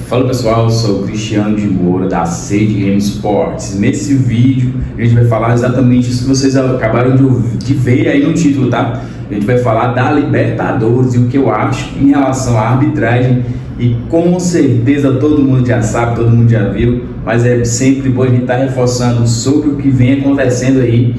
Fala pessoal, eu sou o Cristiano de Moura da Sage Game Sports. Nesse vídeo a gente vai falar exatamente isso que vocês acabaram de ver aí no título, tá? A gente vai falar da Libertadores e o que eu acho em relação à arbitragem. E com certeza todo mundo já sabe, todo mundo já viu, mas é sempre bom a gente estar reforçando sobre o que vem acontecendo aí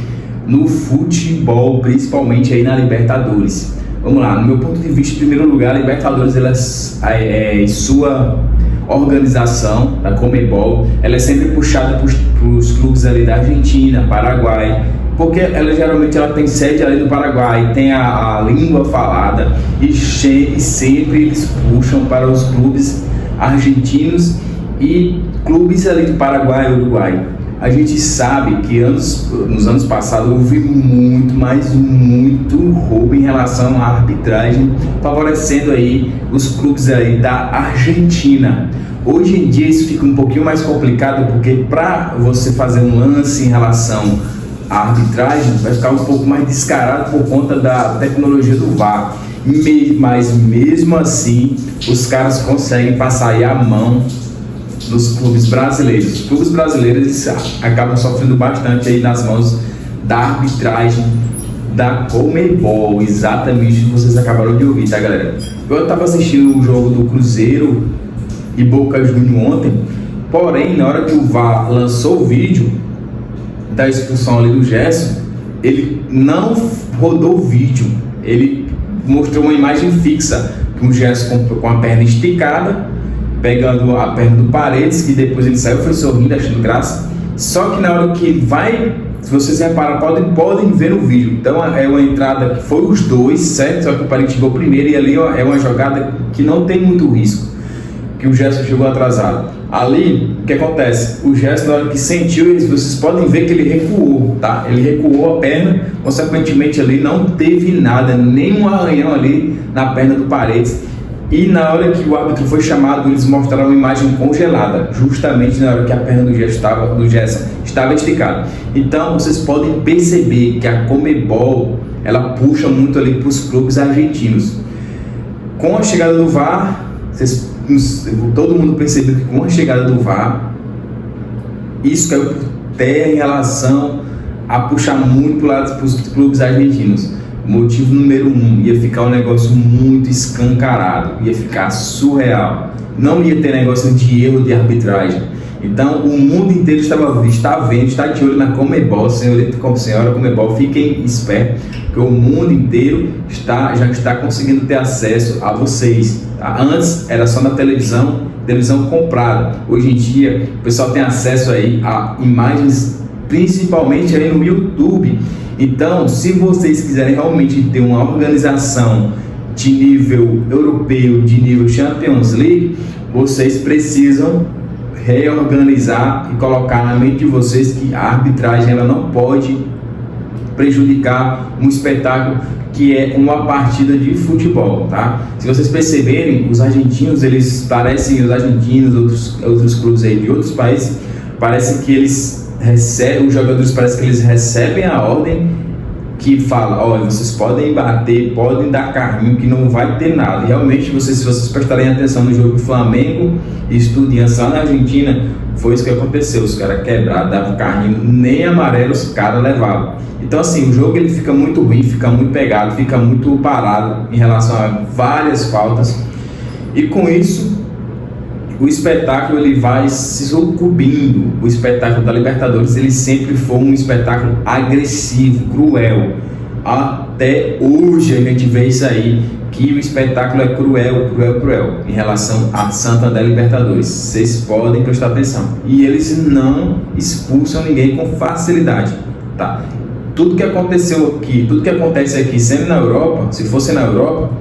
no futebol, principalmente aí na Libertadores. Vamos lá, no meu ponto de vista, em primeiro lugar, a Libertadores, em sua organização da Conmebol, ela é sempre puxada para os clubes ali da Argentina, Paraguai, porque ela geralmente tem sede ali no Paraguai, tem a língua falada e sempre eles puxam para os clubes argentinos e clubes ali do Paraguai e Uruguai. A gente sabe que nos anos passados houve muito roubo em relação à arbitragem, favorecendo aí os clubes aí da Argentina. Hoje em dia isso fica um pouquinho mais complicado, porque para você fazer um lance em relação à arbitragem vai ficar um pouco mais descarado por conta da tecnologia do VAR. Mas mesmo assim os caras conseguem passar aí a mão nos clubes brasileiros. Os clubes brasileiros acabam sofrendo bastante aí nas mãos da arbitragem da Conmebol, exatamente o que vocês acabaram de ouvir, tá galera? Eu estava assistindo o jogo do Cruzeiro e Boca Juniors ontem, porém na hora que o VAR lançou o vídeo da expulsão ali do Gerson, ele não rodou o vídeo, ele mostrou uma imagem fixa com o Gerson com a perna esticada, pegando a perna do Paredes, que depois ele saiu, foi sorrindo, achando graça. Só que na hora que vai, se vocês reparam, podem ver no vídeo. Então é uma entrada que foi os dois, certo? Só que o Paredes chegou primeiro e ali é uma jogada que não tem muito risco, que o Gerson chegou atrasado. Ali, o que acontece? O Gerson, na hora que sentiu isso, vocês podem ver que ele recuou, tá? Ele recuou a perna, consequentemente ali não teve nada, nenhum arranhão ali na perna do Paredes. E na hora que o árbitro foi chamado, eles mostraram uma imagem congelada, justamente na hora que a perna do Gerson estava esticada. Então vocês podem perceber que a Conmebol, ela puxa muito ali para os clubes argentinos. Com a chegada do VAR, todo mundo percebeu que com a chegada do VAR, isso caiu por terra em relação a puxar muito para os clubes argentinos. Motivo número 1, ia ficar um negócio muito escancarado, ia ficar surreal, não ia ter negócio de erro de arbitragem. Então o mundo inteiro está de olho na Conmebol. Senhora Conmebol, fiquem espertos, porque o mundo inteiro já está conseguindo ter acesso a vocês, tá? Antes era só na televisão comprada. Hoje em dia o pessoal tem acesso aí a imagens, principalmente aí no YouTube. Então, se vocês quiserem realmente ter uma organização de nível europeu, de nível Champions League, vocês precisam reorganizar e colocar na mente de vocês que a arbitragem ela não pode prejudicar um espetáculo que é uma partida de futebol, tá? Se vocês perceberem, os argentinos, outros clubes aí de outros países, parece que eles os jogadores parece que eles recebem a ordem que fala, olha, vocês podem bater, podem dar carrinho, que não vai ter nada. E realmente, se vocês prestarem atenção no jogo do Flamengo e Estudiantes lá na Argentina, foi isso que aconteceu. Os caras quebraram, davam carrinho, nem amarelo os caras levavam. Então assim, o jogo ele fica muito ruim, fica muito pegado, fica muito parado em relação a várias faltas. E com isso o espetáculo ele vai se sucumbindo. O espetáculo da Libertadores ele sempre foi um espetáculo agressivo, cruel. Até hoje a gente vê isso aí, que o espetáculo é cruel em relação a Santander Libertadores. Vocês podem prestar atenção. E eles não expulsam ninguém com facilidade, tá? Tudo que aconteceu aqui, tudo que acontece aqui, sendo na Europa, se fosse na Europa,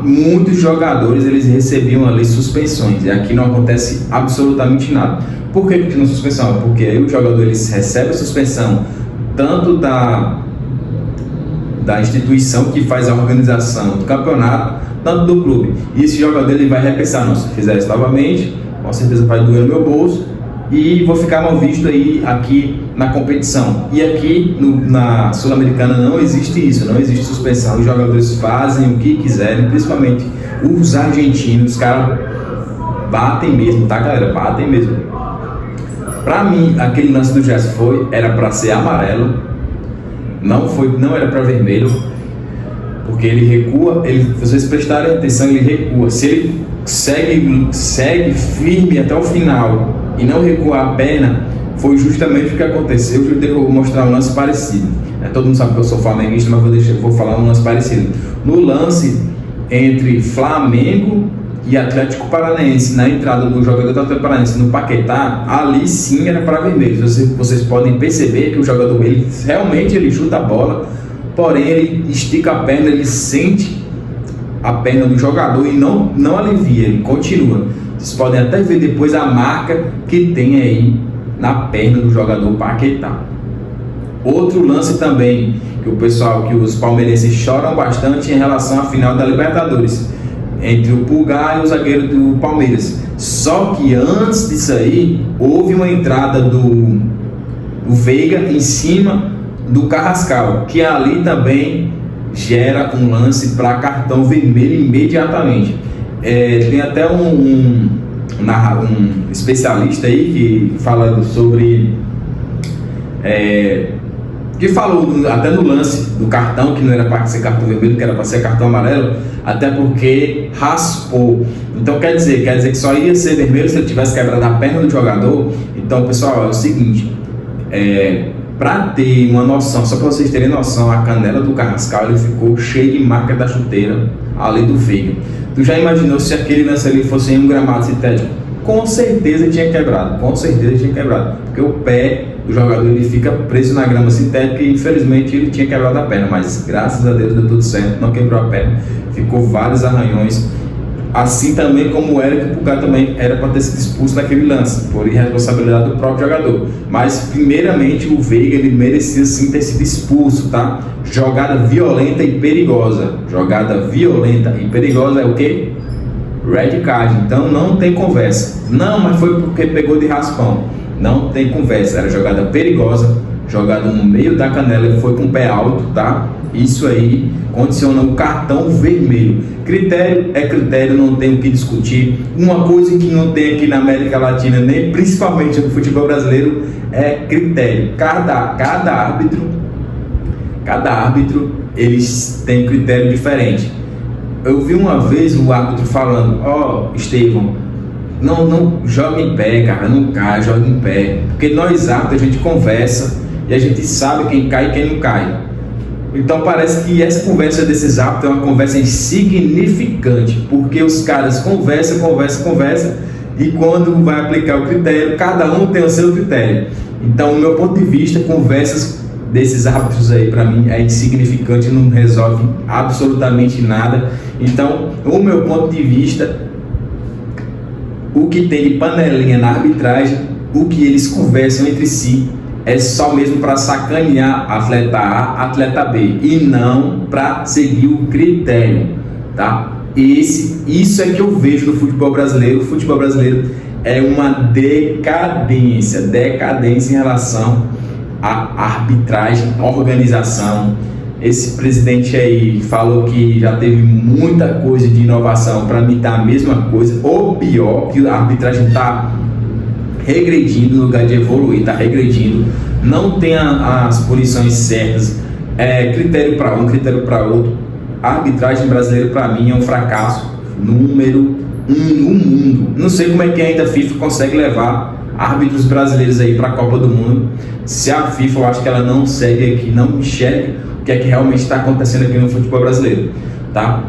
muitos jogadores eles recebiam ali suspensões, e aqui não acontece absolutamente nada. Por que não suspensão? Porque aí o jogador eles recebe a suspensão tanto da instituição que faz a organização do campeonato, tanto do clube. E esse jogador ele vai repensar, não, se fizer isso novamente, com certeza vai doer no meu bolso e vou ficar mal visto aí aqui na competição. E aqui na Sul-Americana não existe isso, não existe suspensão. Os jogadores fazem o que quiserem, principalmente os argentinos, os caras batem mesmo, tá, galera? Batem mesmo. Pra mim, aquele lance do Gerson era pra ser amarelo, não era pra vermelho, porque ele recua, se vocês prestarem atenção, ele recua. Se ele segue firme até o final e não recuar a perna, foi justamente o que aconteceu. Eu vou mostrar um lance parecido. Todo mundo sabe que eu sou flamenguista, mas vou falar um lance parecido. No lance entre Flamengo e Atlético Paranaense, na entrada do jogador do Atlético Paranaense no Paquetá, ali sim era para vermelho. Vocês podem perceber que o jogador realmente ele chuta a bola, porém ele estica a perna, ele sente a perna do jogador e não alivia, ele continua. Vocês podem até ver depois a marca que tem aí na perna do jogador Paquetá. Outro lance também que os palmeirenses choram bastante em relação à final da Libertadores, entre o Pulgar e o zagueiro do Palmeiras. Só que antes disso aí, houve uma entrada do Veiga em cima do Carrascal, que ali também gera um lance para cartão vermelho imediatamente. Tem até um especialista aí que fala sobre... que falou até no lance do cartão, que não era para ser cartão vermelho, que era para ser cartão amarelo, até porque raspou. Então quer dizer que só ia ser vermelho se ele tivesse quebrado a perna do jogador. Então, pessoal, é o seguinte, para ter uma noção, só para vocês terem noção, a canela do Carrascal ele ficou cheio de marca da chuteira ali do Veiga. Tu já imaginou se aquele lance ali fosse em um gramado sintético? Com certeza tinha quebrado, porque o pé do jogador ele fica preso na grama sintética e infelizmente ele tinha quebrado a perna, mas graças a Deus deu tudo certo, não quebrou a perna, ficou vários arranhões, assim também como o Eric Pulgar também era para ter sido expulso naquele lance, por irresponsabilidade do próprio jogador, mas primeiramente o Veiga ele merecia sim ter sido expulso, tá? Jogada violenta e perigosa é o que? Red card, então não tem conversa. Não, mas foi porque pegou de raspão. Não tem conversa, era jogada perigosa, jogada no meio da canela e foi com o pé alto, tá? Isso aí condiciona o cartão vermelho. Critério é critério, não tem o que discutir. Uma coisa que não tem aqui na América Latina, nem principalmente no futebol brasileiro, é critério. Cada árbitro, eles têm critério diferente. Eu vi uma vez o árbitro falando: Estevão, não joga em pé, cara, não cai, joga em pé, porque nós árbitros a gente conversa e a gente sabe quem cai e quem não cai. Então parece que essa conversa desses árbitros é uma conversa insignificante, porque os caras conversam e quando vai aplicar o critério, cada um tem o seu critério. Então, no meu ponto de vista, conversas desses árbitros aí para mim é insignificante, não resolve absolutamente nada. Então, o meu ponto de vista, o que tem de panelinha na arbitragem, o que eles conversam entre si, é só mesmo para sacanear atleta A, atleta B, e não para seguir o critério, tá? Isso é que eu vejo no futebol brasileiro. O futebol brasileiro é uma decadência em relação à arbitragem, à organização. Esse presidente aí falou que já teve muita coisa de inovação, para mim tá a mesma coisa, ou pior, que a arbitragem está regredindo no lugar de evoluir, está regredindo, não tem as punições certas, critério para um, critério para outro. A arbitragem brasileira para mim é um fracasso número 1 no mundo. Não sei como é que ainda a FIFA consegue levar árbitros brasileiros aí para a Copa do Mundo, se a FIFA, eu acho que ela não segue aqui, não enxerga o que é que realmente está acontecendo aqui no futebol brasileiro, tá?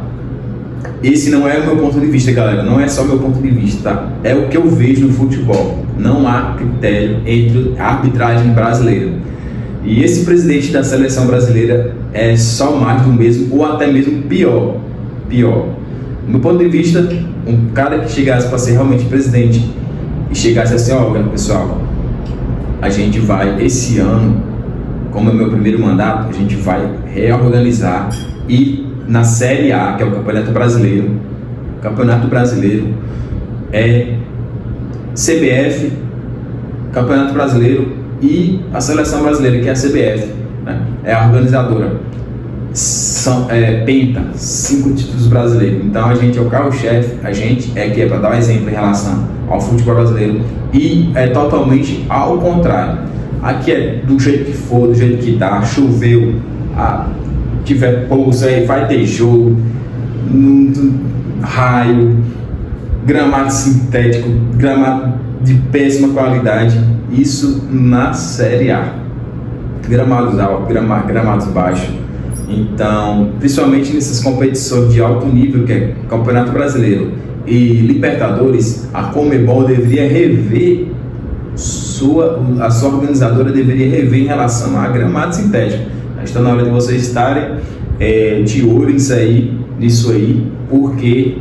Esse não é o meu ponto de vista, galera, não é só o meu ponto de vista, tá? É o que eu vejo no futebol. Não há critério entre a arbitragem brasileira. E esse presidente da seleção brasileira é só mais do mesmo, ou até mesmo pior. Do meu ponto de vista, um cara que chegasse para ser realmente presidente e chegasse assim: olha, pessoal, a gente vai, esse ano, como é meu primeiro mandato, a gente vai reorganizar e na Série A, que é o Campeonato Brasileiro é CBF, Campeonato Brasileiro e a Seleção Brasileira, que é a CBF, né? É a organizadora. penta, 5 títulos brasileiros. Então a gente é o carro-chefe, a gente é que é para dar um exemplo em relação ao futebol brasileiro, e é totalmente ao contrário. Aqui é do jeito que for, do jeito que dá, choveu, tiver pouso aí, vai ter jogo, raio, gramado sintético, gramado de péssima qualidade, isso na Série A. Gramados altos, gramados baixos. Então, principalmente nessas competições de alto nível, que é Campeonato Brasileiro e Libertadores, a Conmebol deveria rever, a sua organizadora deveria rever em relação a gramado sintético. Está na hora de vocês estarem de olho nisso aí, porque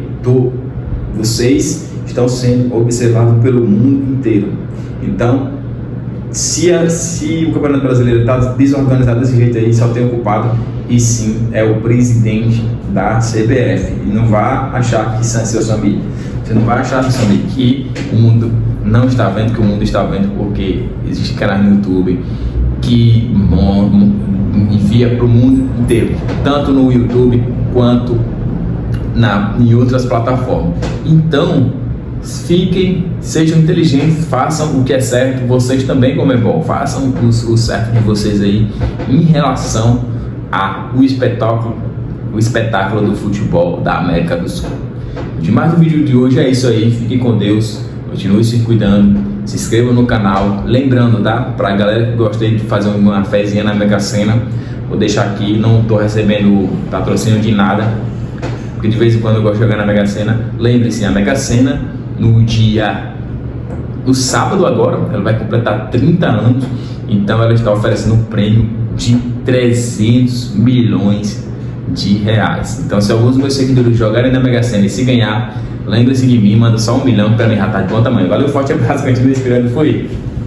vocês estão sendo observados pelo mundo inteiro. Então, se o Campeonato Brasileiro está desorganizado desse jeito aí, só tem um culpado, e sim é o presidente da CBF. E não vá achar que são seus amigos. Você não vai achar, seu amigo, que o mundo não está vendo, que o mundo está vendo, porque existe canais no YouTube que envia para o mundo inteiro, tanto no YouTube quanto em outras plataformas. Então, sejam inteligentes, façam o que é certo. Vocês também, Conmebol, façam o certo de vocês aí em relação ao espetáculo do futebol da América do Sul. Demais do vídeo de hoje é isso aí. Fiquem com Deus, continue se cuidando, se inscreva no canal. Lembrando, tá? Pra galera que gosta de fazer uma fezinha na Mega Sena, vou deixar aqui, não tô recebendo patrocínio de nada, porque de vez em quando eu gosto de jogar na Mega Sena. Lembre-se, a Mega Sena no sábado agora, ela vai completar 30 anos, então ela está oferecendo um prêmio de 300 milhões de reais. Então, se alguns dos meus seguidores jogarem na Mega Sena e se ganhar, lembre-se de mim, manda só 1 milhão para mim já tá de bom tamanho. Valeu, forte abraço, continue esperando, foi.